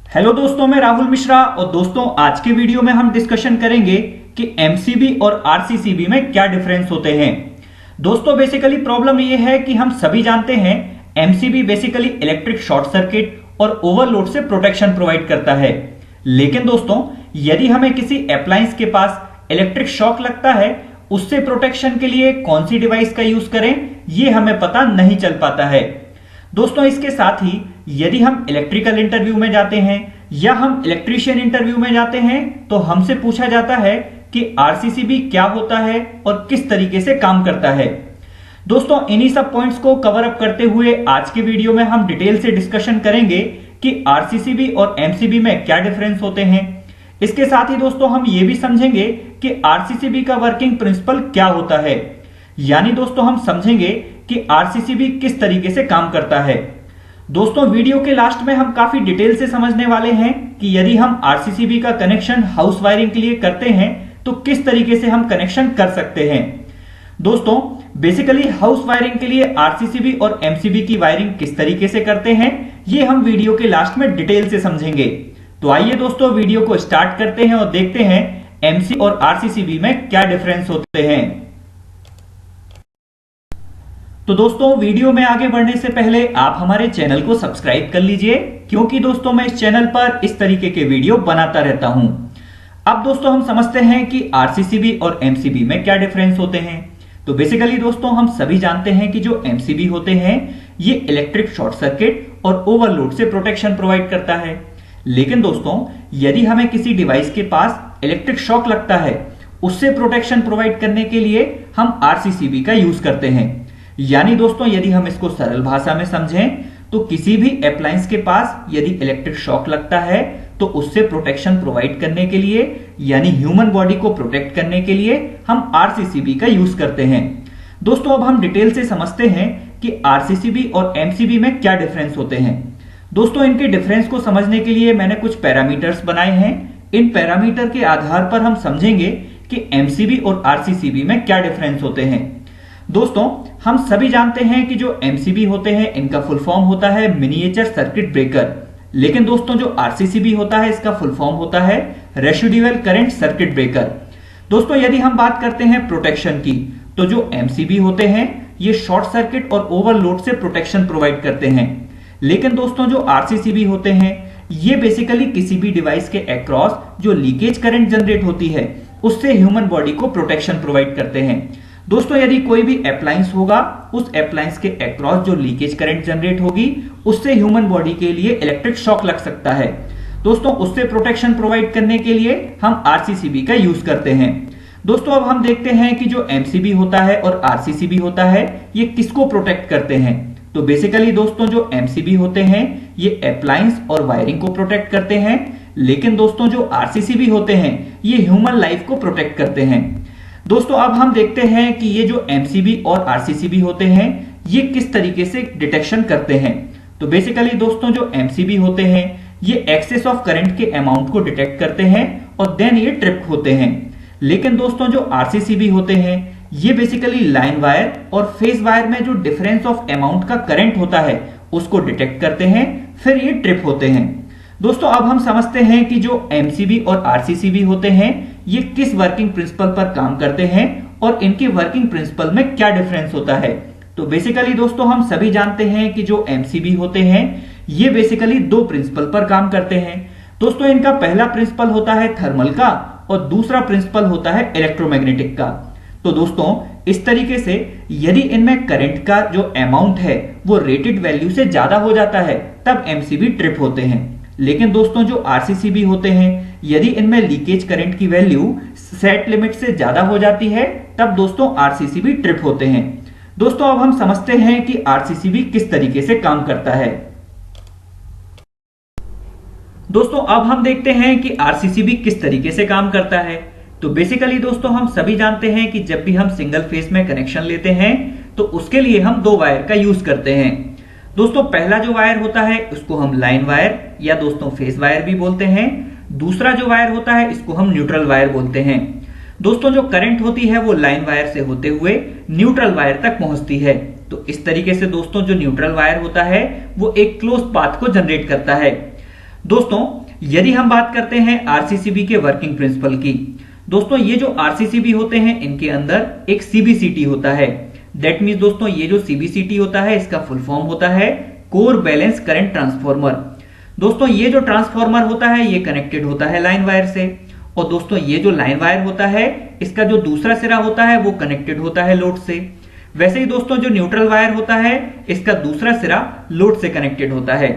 Hello दोस्तों, मैं राहुल मिश्रा और दोस्तों आज के वीडियो में हम डिस्कशन करेंगे कि एमसीबी और आरसीसीबी में क्या डिफरेंस होते हैं। दोस्तों बेसिकली प्रॉब्लम ये है कि हम सभी जानते हैं MCB basically electric short circuit और ओवरलोड से प्रोटेक्शन प्रोवाइड करता है। लेकिन दोस्तों यदि हमें किसी अप्लायंस के पास इलेक्ट्रिक शॉक लगता है, उससे प्रोटेक्शन के लिए कौन सी डिवाइस का यूज करें ये हमें पता नहीं चल पाता है। दोस्तों इसके साथ ही यदि हम इलेक्ट्रिकल इंटरव्यू में जाते हैं या हम इलेक्ट्रीशियन इंटरव्यू में जाते हैं तो हमसे पूछा जाता है कि आरसीसीबी क्या होता है और किस तरीके से काम करता है। दोस्तों इन्हीं सब पॉइंट्स को कवर अप करते हुए आज के वीडियो में हम डिटेल से डिस्कशन करेंगे कि आरसीसीबी और एमसीबी में क्या डिफरेंस होते हैं। इसके साथ ही दोस्तों हम ये भी समझेंगे कि आरसीसीबी का वर्किंग प्रिंसिपल क्या होता है, यानी दोस्तों हम समझेंगे कि आरसीसीबी किस तरीके से काम करता है। दोस्तों वीडियो के लास्ट में हम काफी डिटेल से समझने वाले हैं कि यदि हम आरसीसीबी का कनेक्शन हाउस वायरिंग के लिए करते हैं तो किस तरीके से हम कनेक्शन कर सकते हैं। दोस्तों बेसिकली हाउस वायरिंग के लिए आरसीसीबी और एमसीबी की वायरिंग किस तरीके से करते हैं ये हम वीडियो के लास्ट में डिटेल से समझेंगे। तो आइए दोस्तों वीडियो को स्टार्ट करते हैं और देखते हैं एमसी और आरसीसीबी में क्या डिफरेंस होते हैं। तो दोस्तों वीडियो में आगे बढ़ने से पहले आप हमारे चैनल को सब्सक्राइब कर लीजिए, क्योंकि दोस्तों मैं इस चैनल पर इस तरीके के वीडियो बनाता रहता हूं। अब दोस्तों हम समझते हैं कि आरसीसीबी और एमसीबी में क्या डिफरेंस होते हैं। तो बेसिकली दोस्तों हम सभी जानते हैं कि जो एमसीबी होते हैं ये इलेक्ट्रिक शॉर्ट सर्किट और ओवरलोड से प्रोटेक्शन प्रोवाइड करता है। लेकिन दोस्तों यदि हमें किसी डिवाइस के पास इलेक्ट्रिक शॉक लगता है, उससे प्रोटेक्शन प्रोवाइड करने के लिए हम आरसीसीबी का यूज करते हैं। यानी दोस्तों यदि हम इसको सरल भाषा में समझें तो किसी भी अप्लायंस के पास यदि इलेक्ट्रिक शॉक लगता है तो उससे प्रोटेक्शन प्रोवाइड करने के लिए यानी ह्यूमन बॉडी को प्रोटेक्ट करने के लिए हम आरसीसीबी का यूज करते हैं। दोस्तों अब हम डिटेल से समझते हैं कि आरसीसीबी और एमसीबी में क्या डिफरेंस होते हैं। दोस्तों इनके डिफरेंस को समझने के लिए मैंने कुछ पैरामीटर्स बनाए हैं। इन पैरामीटर के आधार पर हम समझेंगे कि एमसीबी और आरसीसीबी में क्या डिफरेंस होते हैं। दोस्तों हम सभी जानते हैं कि जो एमसीबी होते हैं इनका फुल फॉर्म होता है मिनिएचर सर्किट ब्रेकर। लेकिन दोस्तों जो आरसीसीबी होता है इसका फुल फॉर्म होता है रेसिडुअल करंट सर्किट ब्रेकर। दोस्तों यदि हम बात करते हैं प्रोटेक्शन की, तो जो एमसीबी होते हैं ये शॉर्ट सर्किट और ओवरलोड से प्रोटेक्शन प्रोवाइड करते हैं। लेकिन दोस्तों जो आरसीसीबी होते हैं ये बेसिकली किसी भी डिवाइस के अक्रॉस जो लीकेज करंट जनरेट होती है उससे ह्यूमन बॉडी को प्रोटेक्शन प्रोवाइड करते हैं। दोस्तों यदि कोई भी अप्लायंस होगा, उस अप्लायंस के अक्रॉस जो लीकेज करंट जनरेट होगी उससे ह्यूमन बॉडी के लिए इलेक्ट्रिक शॉक लग सकता है। दोस्तों उससे प्रोटेक्शन प्रोवाइड करने के लिए हम आरसीसीबी का यूज करते हैं। दोस्तों अब हम देखते हैं कि जो एमसीबी होता है और आरसीसीबी होता है ये किसको प्रोटेक्ट करते हैं। तो बेसिकली दोस्तों जो एमसीबी होते हैं ये अप्लायंस और वायरिंग को प्रोटेक्ट करते हैं। लेकिन दोस्तों जो आरसीसीबी होते हैं ये ह्यूमन लाइफ को प्रोटेक्ट करते हैं। दोस्तों अब हम देखते हैं कि ये जो एमसीबी और आरसीसीबी होते हैं ये किस तरीके से डिटेक्शन करते हैं। तो बेसिकली दोस्तों जो एमसीबी होते हैं ये एक्सेस ऑफ करंट के अमाउंट को डिटेक्ट करते हैं और देन ये ट्रिप होते हैं। लेकिन दोस्तों जो आरसीसीबी होते हैं ये बेसिकली लाइन वायर और फेज वायर में जो डिफरेंस ऑफ अमाउंट का करंट होता है उसको डिटेक्ट करते हैं, फिर ये ट्रिप होते हैं। दोस्तों अब हम समझते हैं कि जो एमसीबी और आरसीसीबी होते हैं ये किस वर्किंग प्रिंसिपल पर काम करते हैं और इनके वर्किंग प्रिंसिपल में क्या डिफरेंस होता है। तो बेसिकली दोस्तों हम सभी जानते हैं कि जो एमसीबी होते हैं ये बेसिकली दो प्रिंसिपल पर काम करते हैं। दोस्तों इनका पहला प्रिंसिपल होता है थर्मल का और दूसरा प्रिंसिपल होता है इलेक्ट्रोमैग्नेटिक का। तो दोस्तों इस तरीके से यदि इनमें करंट का जो अमाउंट है वो रेटेड वैल्यू से ज्यादा हो जाता है तब एमसीबी ट्रिप होते हैं। लेकिन दोस्तों जो आरसीसीबी होते हैं यदि इनमें लीकेज करंट की वैल्यू सेट लिमिट से ज्यादा हो जाती है तब दोस्तों आरसीसीबी ट्रिप होते हैं। दोस्तों अब हम समझते हैं कि आरसीसीबी किस तरीके से काम करता है। दोस्तों अब हम देखते हैं कि आरसीसीबी किस तरीके से काम करता है। तो बेसिकली दोस्तों हम सभी जानते हैं कि जब भी हम सिंगल फेज में कनेक्शन लेते हैं तो उसके लिए हम दो वायर का यूज करते हैं। दोस्तों पहला जो वायर होता है उसको हम लाइन वायर या दोस्तों फेज वायर भी बोलते हैं। दूसरा जो वायर होता है इसको हम न्यूट्रल वायर बोलते हैं। दोस्तों जो करंट होती है वो लाइन वायर से होते हुए न्यूट्रल वायर तक पहुंचती है। तो इस तरीके से दोस्तों जो न्यूट्रल वायर होता है वो एक क्लोज पाथ को जनरेट करता है। दोस्तों यदि हम बात करते हैं आरसीसीबी के वर्किंग प्रिंसिपल की, दोस्तों ये जो आरसीसीबी होते हैं इनके अंदर एक सीबीसीटी होता है। दैट मीन्स दोस्तों ये जो सीबीसीटी होता है इसका फुल फॉर्म होता है कोर बैलेंस करंट ट्रांसफॉर्मर। दोस्तों ये जो ट्रांसफॉर्मर होता है ये कनेक्टेड होता है लाइन वायर से, और दोस्तों ये जो लाइन वायर होता है इसका जो दूसरा सिरा होता है वो कनेक्टेड होता है लोड से। वैसे ही दोस्तों जो न्यूट्रल वायर होता है इसका दूसरा सिरा लोड से कनेक्टेड होता है।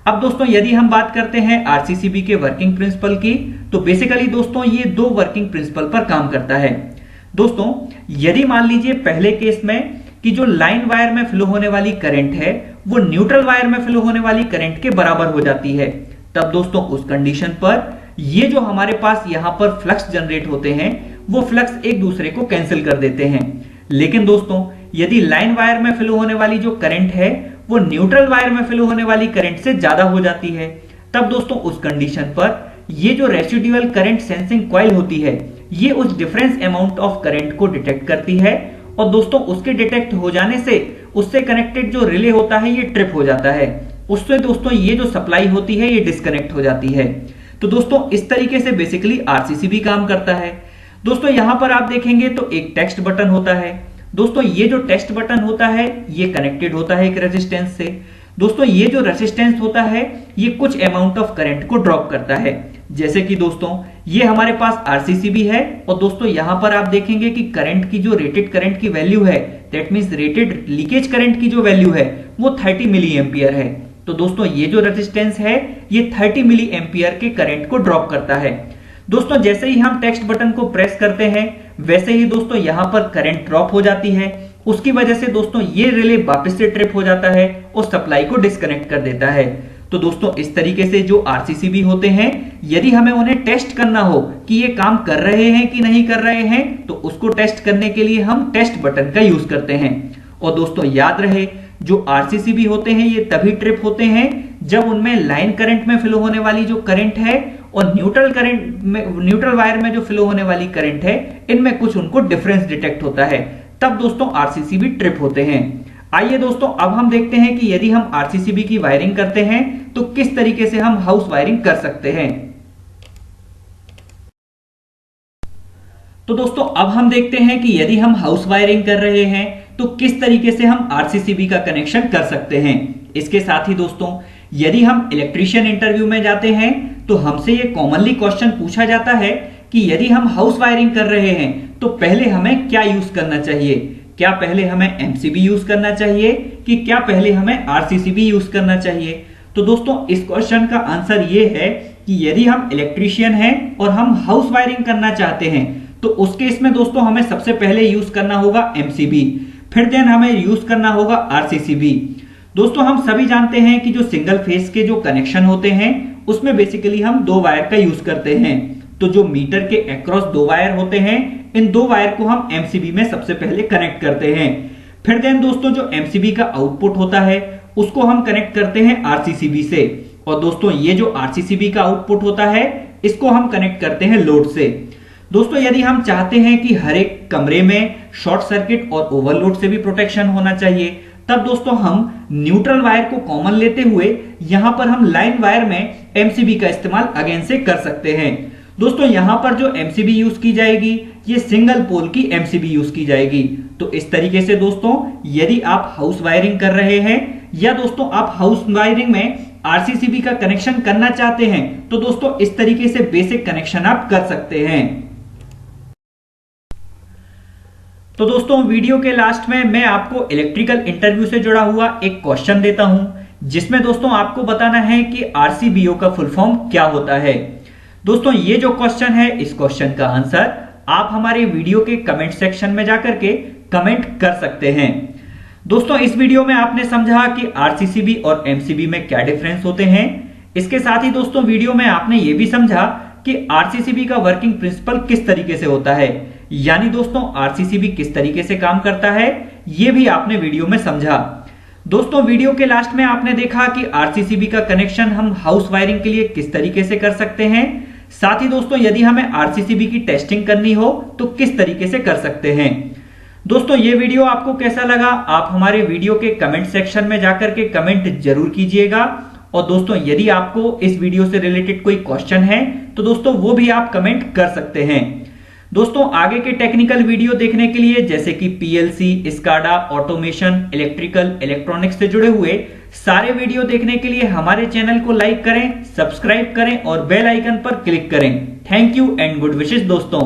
अब दोस्तों यदि हम बात करते हैं आरसीसीबी के वर्किंग प्रिंसिपल की, तो बेसिकली दोस्तों ये दो वर्किंग प्रिंसिपल पर काम करता है। दोस्तों यदि मान लीजिए पहले केस में कि जो लाइन वायर में फ्लो होने वाली करंट है वो न्यूट्रल वायर में फ्लो होने वाली करंट के बराबर हो जाती है, तब दोस्तों उस कंडीशन पर ये जो हमारे पास यहां पर फ्लक्स जनरेट होते हैं वो फ्लक्स एक दूसरे को कैंसिल कर देते हैं। लेकिन दोस्तों यदि लाइन वायर में फ्लो होने वाली जो करंट है वो न्यूट्रल वायर में फ्लो होने वाली करंट से ज्यादा हो जाती है, तब दोस्तों उस कंडीशन पर ये जो रेसिडुअल करंट सेंसिंग कॉइल होती है ये उस डिफरेंस अमाउंट ऑफ करंट को डिटेक्ट करती है, और दोस्तों उसके डिटेक्ट हो जाने से उससे कनेक्टेड जो रिले होता है ये ट्रिप हो जाता है, उससे दोस्तों ये जो सप्लाई होती है ये डिस्कनेक्ट हो जाती है। तो दोस्तों इस तरीके से बेसिकली आरसीसीबी काम करता है। दोस्तों यहां पर आप देखेंगे तो एक टेक्स्ट बटन होता है। दोस्तों ये जो टेक्स्ट बटन होता है ये कनेक्टेड होता है एक रेजिस्टेंस से। दोस्तों ये जो रेजिस्टेंस होता है ये कुछ अमाउंट ऑफ करंट को ड्रॉप करता है, जैसे कि दोस्तों ये हमारे पास आरसीसीबी है, और दोस्तों यहां पर आप देखेंगे कि करंट की जो रेटेड करंट की वैल्यू है, that means rated leakage current की जो वैल्यू है वो 30 मिली एम्पियर है। तो दोस्तों ये जो रेजिस्टेंस है ये 30 मिली एम्पियर के करंट को ड्रॉप करता है। दोस्तों जैसे ही हम टेक्स्ट बटन को प्रेस करते हैं वैसे ही दोस्तों यहां पर करंट ड्रॉप हो जाती है, उसकी वजह से दोस्तों ये रिले वापस से ट्रिप हो जाता है और सप्लाई को डिस्कनेक्ट कर देता है। तो दोस्तों इस तरीके से जो आरसीसीबी होते हैं यदि हमें उन्हें टेस्ट करना हो कि ये काम कर रहे हैं कि नहीं कर रहे हैं तो उसको टेस्ट करने के लिए हम टेस्ट बटन का यूज करते हैं। और दोस्तों याद रहे जो आरसीसीबी होते हैं ये तभी ट्रिप होते हैं जब उनमें लाइन करंट में फ्लो होने वाली जो करंट है और न्यूट्रल वायर में जो फ्लो होने वाली करंट है इनमें कुछ उनको डिफरेंस डिटेक्ट होता है, तब दोस्तों आरसीसीबी ट्रिप होते हैं। आइए दोस्तों अब हम देखते हैं कि यदि हम आरसीसीबी की वायरिंग करते हैं तो किस तरीके से हम हाउस वायरिंग कर सकते हैं। तो दोस्तों अब हम देखते हैं कि यदि हम हाउस वायरिंग कर रहे हैं तो किस तरीके से हम आरसीसीबी का कनेक्शन कर सकते हैं। इसके साथ ही दोस्तों यदि हम इलेक्ट्रीशियन इंटरव्यू में जाते हैं तो हमसे ये कॉमनली क्वेश्चन पूछा जाता है कि यदि हम हाउस वायरिंग कर रहे हैं तो पहले हमें क्या यूज करना चाहिए। क्या पहले हमें एमसीबी यूज करना चाहिए कि क्या पहले हमें आरसीसीबी यूज करना चाहिए। तो दोस्तों इस क्वेश्चन का आंसर ये है कि यदि हम इलेक्ट्रीशियन हैं और हम हाउस वायरिंग करना चाहते हैं तो उस केस में दोस्तों हमें सबसे पहले यूज करना होगा एमसीबी, फिर देन हमें यूज करना होगा आरसीसीबी। दोस्तों हम सभी जानते हैं कि जो सिंगल फेज के जो कनेक्शन होते हैं उसमें बेसिकली हम दो वायर का यूज करते हैं। तो जो मीटर के अक्रॉस दो वायर होते हैं इन दो वायर को हम एमसीबी में सबसे पहले कनेक्ट करते हैं, फिर देन दोस्तों जो एमसीबी का आउटपुट होता है उसको हम कनेक्ट करते हैं आरसीसीबी से, और दोस्तों ये जो आरसीसीबी का आउटपुट होता है इसको हम कनेक्ट करते हैं लोड से। दोस्तों यदि हम चाहते हैं कि हर एक कमरे में शॉर्ट सर्किट और ओवरलोड से भी प्रोटेक्शन होना चाहिए, तब दोस्तों हम न्यूट्रल वायर को कॉमन लेते हुए यहां पर हम लाइन वायर में एमसीबी का इस्तेमाल अगेन से कर सकते हैं। दोस्तों यहां पर जो एमसीबी यूज की जाएगी ये सिंगल पोल की एमसीबी यूज की जाएगी। तो इस तरीके से दोस्तों यदि आप हाउस वायरिंग कर रहे हैं या दोस्तों आप हाउस वायरिंग में आरसीसीबी का कनेक्शन करना चाहते हैं तो दोस्तों इस तरीके से बेसिक कनेक्शन आप कर सकते हैं। तो दोस्तों वीडियो के लास्ट में मैं आपको इलेक्ट्रिकल इंटरव्यू से जुड़ा हुआ एक क्वेश्चन देता हूं जिसमें दोस्तों आपको बताना है कि आरसीबीओ का फुल फॉर्म क्या होता है। दोस्तों ये जो क्वेश्चन है इस क्वेश्चन का आंसर आप हमारे वीडियो के कमेंट सेक्शन में जाकर के कमेंट कर सकते हैं। दोस्तों इस वीडियो में आपने समझा कि आरसीसीबी और एमसीबी में क्या डिफरेंस होते हैं। इसके साथ ही दोस्तों वीडियो में आपने ये भी समझा कि आरसीसीबी का वर्किंग प्रिंसिपल किस तरीके से होता है, यानी दोस्तों आरसीसीबी किस तरीके से काम करता है ये भी आपने वीडियो में समझा। दोस्तों वीडियो के लास्ट में आपने देखा कि आरसीसीबी का कनेक्शन हम हाउस वायरिंग के लिए किस तरीके से कर सकते हैं। साथ ही दोस्तों यदि हमें आरसीसीबी की टेस्टिंग करनी हो तो किस तरीके से कर सकते हैं। दोस्तों ये वीडियो आपको कैसा लगा आप हमारे वीडियो के कमेंट सेक्शन में जाकर के कमेंट जरूर कीजिएगा, और दोस्तों यदि आपको इस वीडियो से रिलेटेड कोई क्वेश्चन है तो दोस्तों वो भी आप कमेंट कर सकते हैं। दोस्तों आगे के टेक्निकल वीडियो देखने के लिए जैसे कि PLC, SCADA, automation, electrical, electronics से जुड़े हुए सारे वीडियो देखने के लिए हमारे चैनल को लाइक करें, सब्सक्राइब करें और बेल आइकन पर क्लिक करें। Thank you and good wishes दोस्तों।